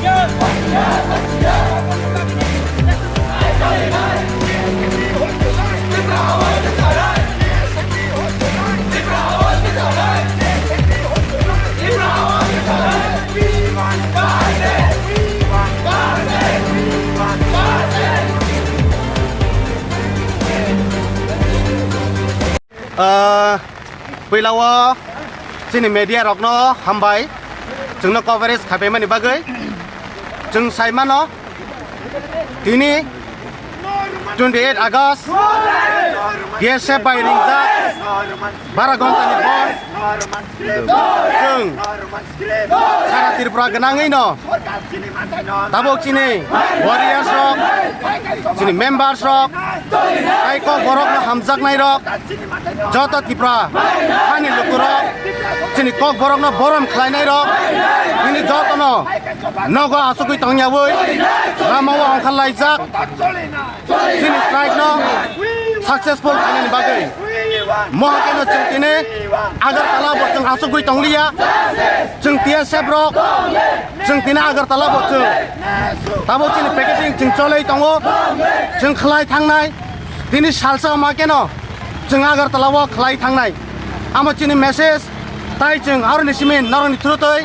Yeah. Pilawa sini media Rokno hambai jengno coverage khapeimani bagai jeng saimano dini 28 August DSF by ringza baragonta ni bon jeng sara Tripura genangai no tabok sini warriors rok sini members rok ai ko borok no hamjak nai rok joto Tripura hani lukurok sini ko borok no borom khlai nai rok ini joto no nogo asukui tongyawoi Lama wa angkhalai jak sini strike no successful khaini bagai mohakeno chungtine Agartala bo chung asukui tonglia chung TSF rok chung tina Agartala bo chung tabo sini packaging chung cholei tongo chung khlai thangnai tini salsa makeno chung Agartala bo khlai thangnai amo sini message tai chung aroni simin naroni trutoi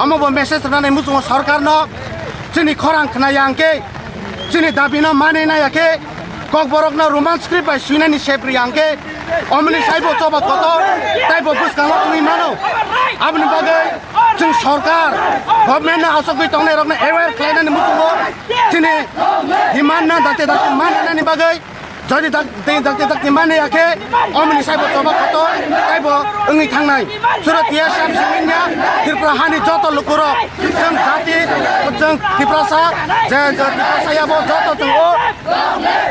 amo bo message ranai musung sarkar no sini khorang khnayangke sini dabina mane na yake kok borok na roman script by sunani shepri yangke omni saibo choba kotor taibo buskalo umi mano abni bagai chung sarkar government na asokui tongnai rokna aware khlainani musungo sini demand na dakte mane na ni bagai jadi dakte mane yake omni saibo choba kotor taibo ungi thangnai surat ya sam siminnya Tripura hani joto lukurok jeng jati jeng Tripura sa Tripura saya bo joto jeng o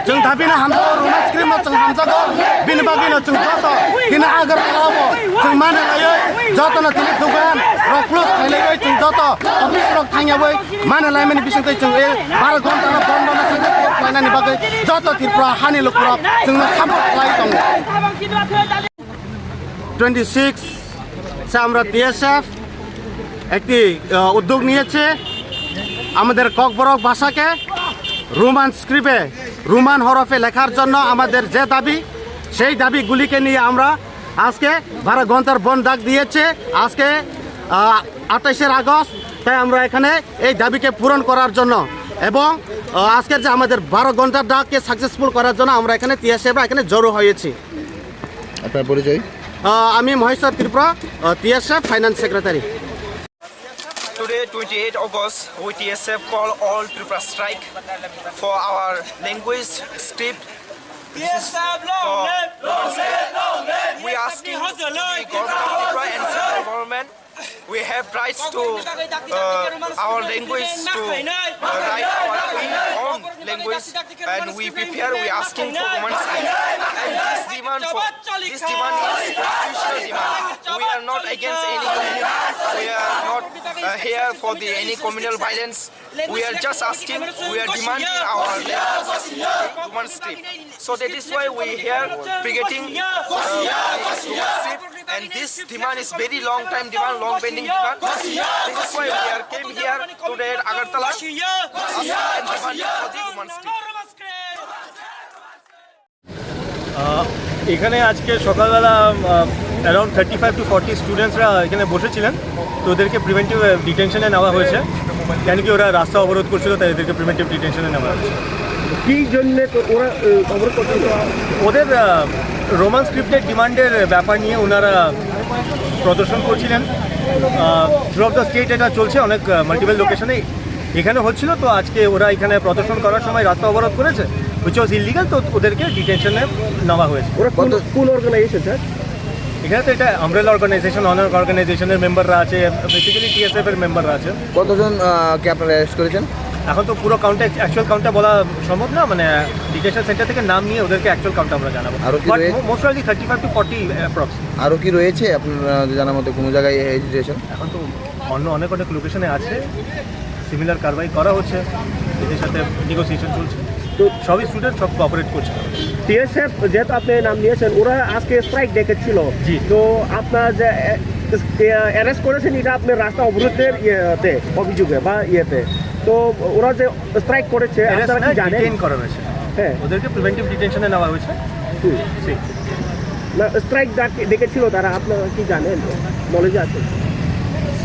jeng dabina hamza roman screen no jeng hamza ko bin bagino jeng joto dina Agartala bo jeng mana layo joto na tilik dugan rok plus khailai jeng joto office rok thangya boi mana lai mani bising tai jeng 12 ghonta na bond na sangka khlainani bagai joto Tripura hani lukurok jeng na support lai tong 26 সে আমরা TSF একটি উদ্যোগ নিয়েছে আমাদের ককবরক ভাষাকে Roman স্ক্রিপ্টে Roman হরফে লেখার জন্য আমাদের যে দাবি সেই দাবিগুলিকে নিয়ে আমরা আজকে 12 ঘন্টার বন্ধ ডাক দিয়েছে আজকে 28 আগস্ট তাই আমরা এখানে এই দাবিকে পূরণ করার জন্য এবং আজকের যে আমাদের 12 ঘন্টার ডাককে সাকসেসফুল করার জন্য আমরা এখানে TSF এখানে জড়ো হয়েছি আপনার পরিচয় আমি Maheshwar Tripura TSF finance secretary Today, 28 August, we TSF call all Tripura strike for our language script. TSF long live! We are asking the government of Tripura and central government. We have rights to our language to write our own language, and we prepare. We are asking for Roman script, and this demand is constitutional demand. We are not against any communal. We are not here for any communal violence. We are just asking. We are demanding our Roman script. So that is why we here brigading Roman script. And this demand is very long time demand, long pending demand. This is why we are came here today at Agartala and demanding for the Roman script. এখানে আজকে সকালবেলা around 35 to 40 স্টুডেন্টসরা এখানে বসেছিলেন তো ওদেরকে preventive ডিটেনশনে নেওয়া হয়েছে কেন কি ওরা রাস্তা অবরোধ করছিল তাই এদেরকে প্রিভেন্টিভ ডিটেনশনে নেওয়া হয়েছে কী জন্য ওরা অবরোধ করছিল ওদের রোমান স্ক্রিপ্টের ডিমান্ডের ব্যাপার নিয়ে ওনারা প্রদর্শন করছিলেন থ্রু অফ দ্য স্টেট এটা চলছে অনেক মাল্টিপল লোকেশনে এখানে হচ্ছিল তো আজকে ওরা এখানে প্রদর্শন করার সময় রাস্তা অবরোধ করেছে হুইচ ওয়াজ ইলিগাল তো ওদেরকে ডিটেনশনে নেওয়া হয়েছে ওরা কোন অর্গানাইজেশন স্যার এখানে তো এটা আমব্রেলা অর্গানাইজেশন অনার অর্গানাইজেশনের মেম্বাররা আছে বেসিক্যালি TSF এর মেম্বাররা আছে কতজন কে আপনারা অ্যারেস্ট করেছেন এখন তো পুরো কাউন্টে অ্যাকচুয়াল কাউন্টটা বলা সম্ভব না মানে ডিটেনশন সেন্টার থেকে নাম নিয়ে ওদেরকে অ্যাকচুয়াল কাউন্ট আমরা জানাবো মোস্ট প্রবাবলি 35 to 40 অ্যাপ্রক্স আরও কি রয়েছে আপনার জানার মধ্যে কোনো জায়গায় হেজিটেশন এখন তো অনেক লোকেশনে আছে সিমিলার কারবাই করা হচ্ছে এদের সাথে নেগোসিয়েশন চলছে তো সবই স্টুডেন্ট সব কোঅপারেট করছে TSF যেহেতু আপনি নাম নিয়েছেন ওরা আজকে স্ট্রাইক ডেকেছিল জি তো আপনার যে অ্যারেস্ট করেছেন এটা আপনার রাস্তা অবরোধের ইয়েতে অভিযোগে বা ইয়েতে তো ওরা যে স্ট্রাইক করেছে আপনারা কি জানেন ডিটেইন করা হয়েছে হ্যাঁ ওদেরকে প্রিভেন্টিভ ডিটেনশনে নেওয়া হয়েছে না স্ট্রাইক ডেকেছিল তারা আপনারা কি জানেন নলেজ আছে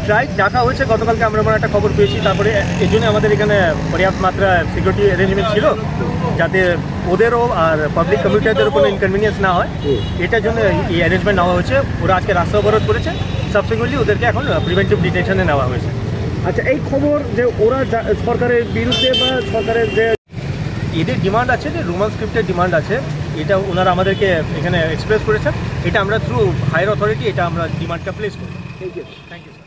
স্ট্রাইক ডাকা হয়েছে গতকালকে, আমরা আমার একটা খবর পেয়েছি। তারপরে এই জন্য আমাদের এখানে পর্যাপ্ত মাত্রা সিকিউরিটি অ্যারেঞ্জমেন্ট ছিল, যাতে ওদেরও আর পাবলিক কমিউনিটিদেরও কোনো ইনকনভিনিয়েন্স না হয়, এটার জন্য এই অ্যারেঞ্জমেন্ট নেওয়া হয়েছে। ওরা আজকে রাস্তা অবরোধ করেছে, সাবসিকুয়েন্টলি ওদেরকে এখন প্রিভেন্টিভ ডিটেনশনে নেওয়া হয়েছে। আচ্ছা, এই খবর যে ওরা সরকারের বিরুদ্ধে বা সরকারের যে এদের ডিমান্ড আছে, যে রোমান স্ক্রিপ্টের ডিমান্ড আছে, এটা ওনারা আমাদেরকে এখানে এক্সপ্রেস করেছেন। এটা আমরা থ্রু হায়ার অথরিটি এটা আমরা ডিমান্ডটা প্লেস করি। Thank you. Thank you sir.